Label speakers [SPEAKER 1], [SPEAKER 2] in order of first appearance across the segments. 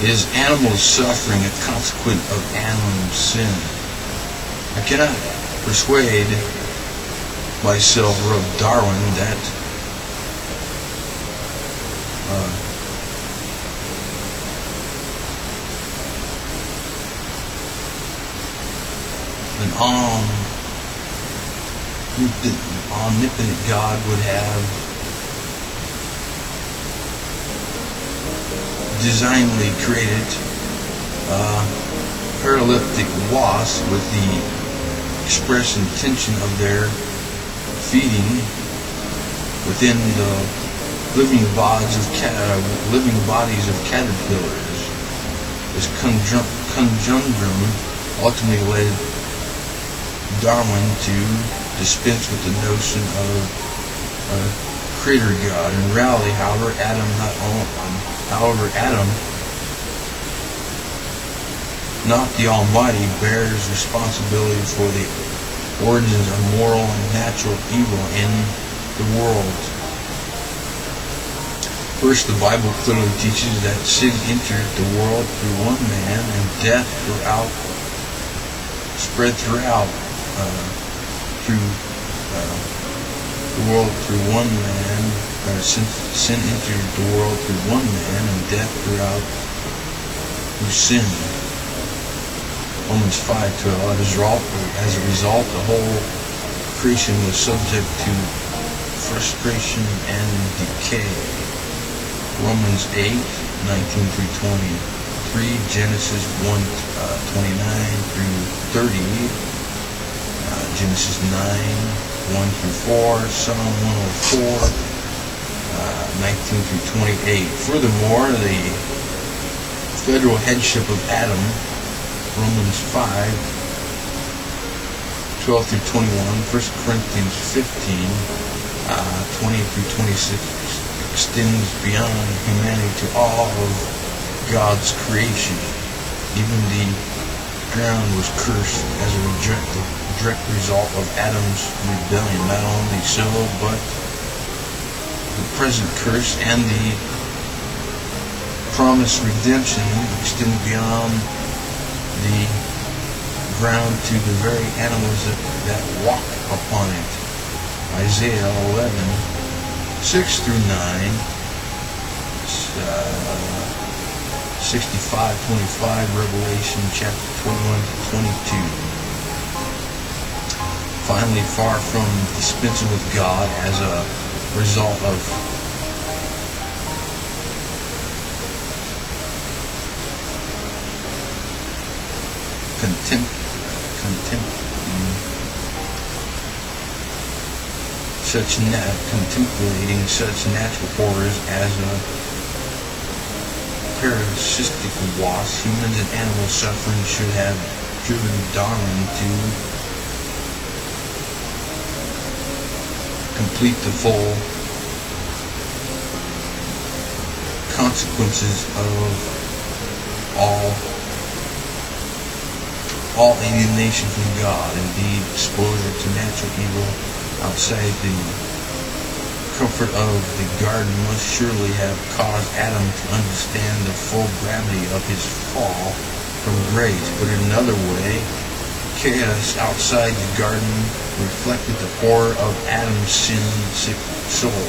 [SPEAKER 1] Is animal suffering a consequence of animal sin? I cannot persuade myself or of Darwin that an omnipotent God would have designedly created paralytic wasps with the express intention of their feeding within the living bodies of caterpillars. This conundrum ultimately led Darwin to dispense with the notion of a creator God. In reality, however, Adam, not the Almighty, bears responsibility for the origins of moral and natural evil in the world. First, the Bible clearly teaches that sin entered the world through one man, and death spread throughout through the world through one man. Sin entered the world through one man, and death through sin. Romans 5:12. As a result, the whole creation was subject to frustration and decay. Romans 8:19-23, Genesis 1:29 through 30, Genesis 9:1-4, Psalm 104, 19-28. Furthermore, the federal headship of Adam, Romans 5:12-21, 1 Corinthians 15:20-26, extends beyond humanity to all of God's creation. Even the ground was cursed as a direct result of Adam's rebellion. Not only so, but the present curse and the promised redemption extend beyond the ground to the very animals that walk upon it. Isaiah 11:6-9, 65:25, Revelation chapter 21-22. Finally, far from dispensing with God as a result of contemplating such natural horrors as a parasitic wasp, humans and animal suffering should have driven Darwin to complete the full consequences of all alienation from God. Indeed, exposure to natural evil outside the comfort of the garden must surely have caused Adam to understand the full gravity of his fall from grace. But in another way, chaos outside the garden reflected the horror of Adam's sin-sick soul.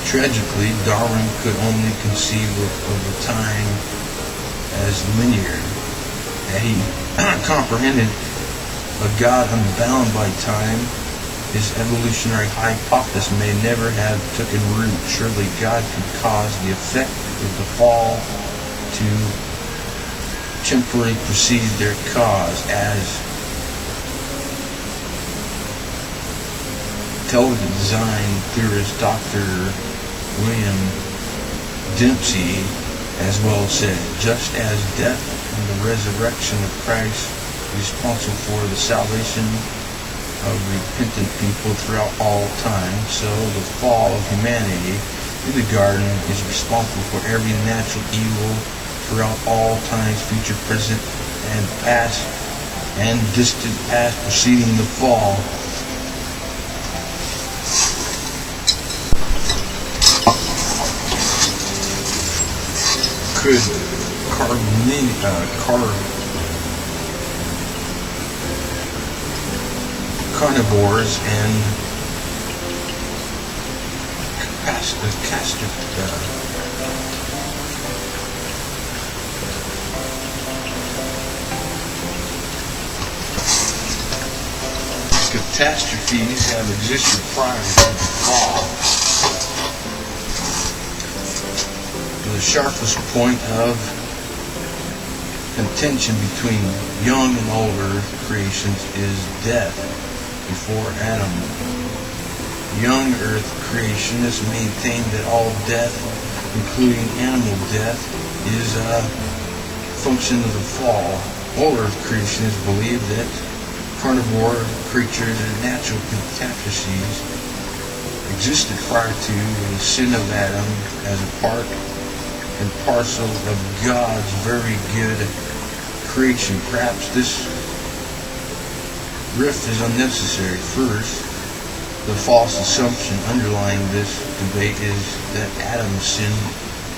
[SPEAKER 1] Tragically, Darwin could only conceive of the time as linear. Had he comprehended a God unbound by time, his evolutionary hypothesis may never have taken root. Surely God could cause the effect of the fall to temporarily precede their cause, as intelligent design theorist Dr. William Dempsey as well said. Just as death and the resurrection of Christ is responsible for the salvation of repentant people throughout all time, so the fall of humanity in the garden is responsible for every natural evil throughout all times, future, present, and past, and distant past preceding the fall. Could carnivores and catastrophes have existed prior to the fall. The sharpest point of contention between young and older creations is death before Adam. Young earth creationists maintain that all death, including animal death, is a function of the fall. Old earth creationists believe that carnivore creatures and natural catastrophes existed prior to the sin of Adam as a part and parcel of God's very good creation. Perhaps this rift is unnecessary. First, the false assumption underlying this debate is that Adam's sin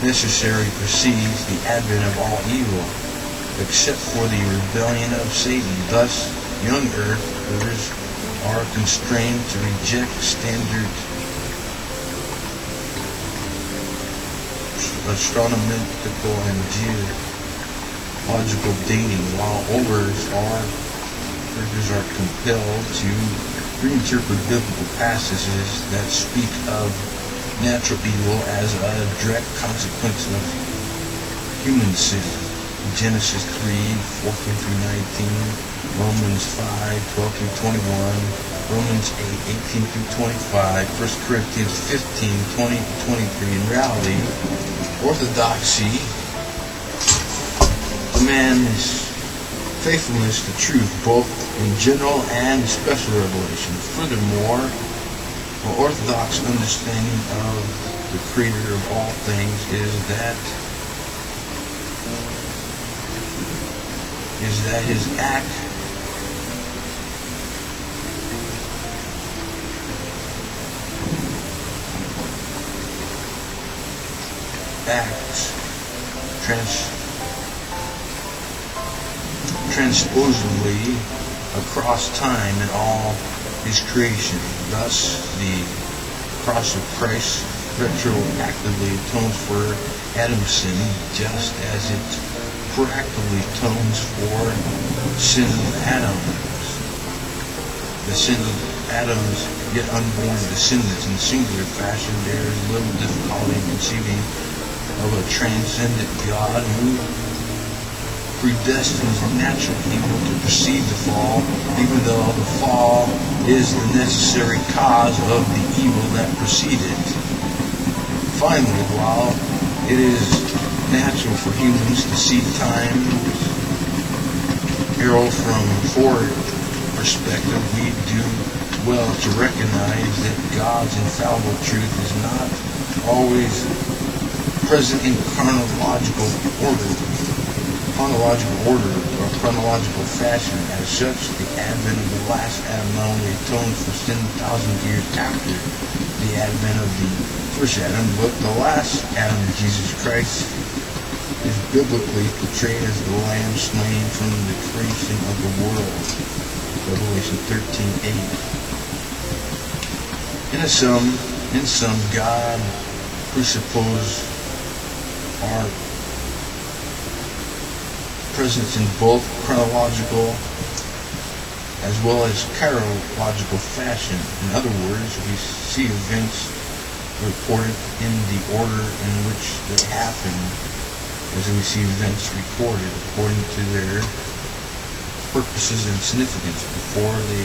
[SPEAKER 1] necessarily precedes the advent of all evil, except for the rebellion of Satan. Thus, young earthers are constrained to reject standard astronomical and geological dating, while olders are compelled to reinterpret biblical passages that speak of natural evil as a direct consequence of human sin. Genesis 3, 14 through 19, Romans 5, 12 through 21, Romans 8, 18 through 25, 1 Corinthians 15, 20 to 23. In reality, orthodoxy demands faithfulness to truth, both in general and special revelation. Furthermore, an orthodox understanding of the Creator of all things is that His acts transposively across time and all His creation. Thus, the cross of Christ retroactively atones for Adam's sin, just as it proactively atones for sin of Adam. The sin of Adam's yet unborn descendants. In singular fashion, there is little difficulty in conceiving of a transcendent God who predestines natural evil to precede the fall, even though the fall is the necessary cause of the evil that preceded. Finally, while it is natural for humans to see time herald from forward perspective, we do well to recognize that God's infallible truth is not always present in chronological or chronological fashion. As such, the advent of the last Adam not only atones for sin 1,000 years after the advent of the first Adam, but the last Adam, Jesus Christ, is biblically portrayed as the Lamb slain from the creation of the world. Revelation 13:8. In sum, God presupposes our presence in both chronological as well as chirological fashion. In other words, we see events reported in the order in which they happen, as we see events recorded according to their purposes and significance before they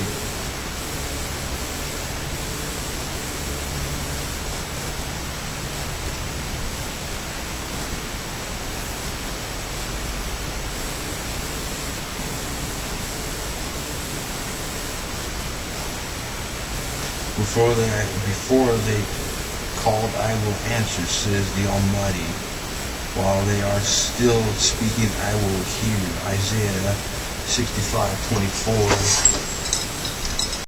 [SPEAKER 1] called, I will answer, says the Almighty. While they are still speaking, I will hear. Isaiah 65:24.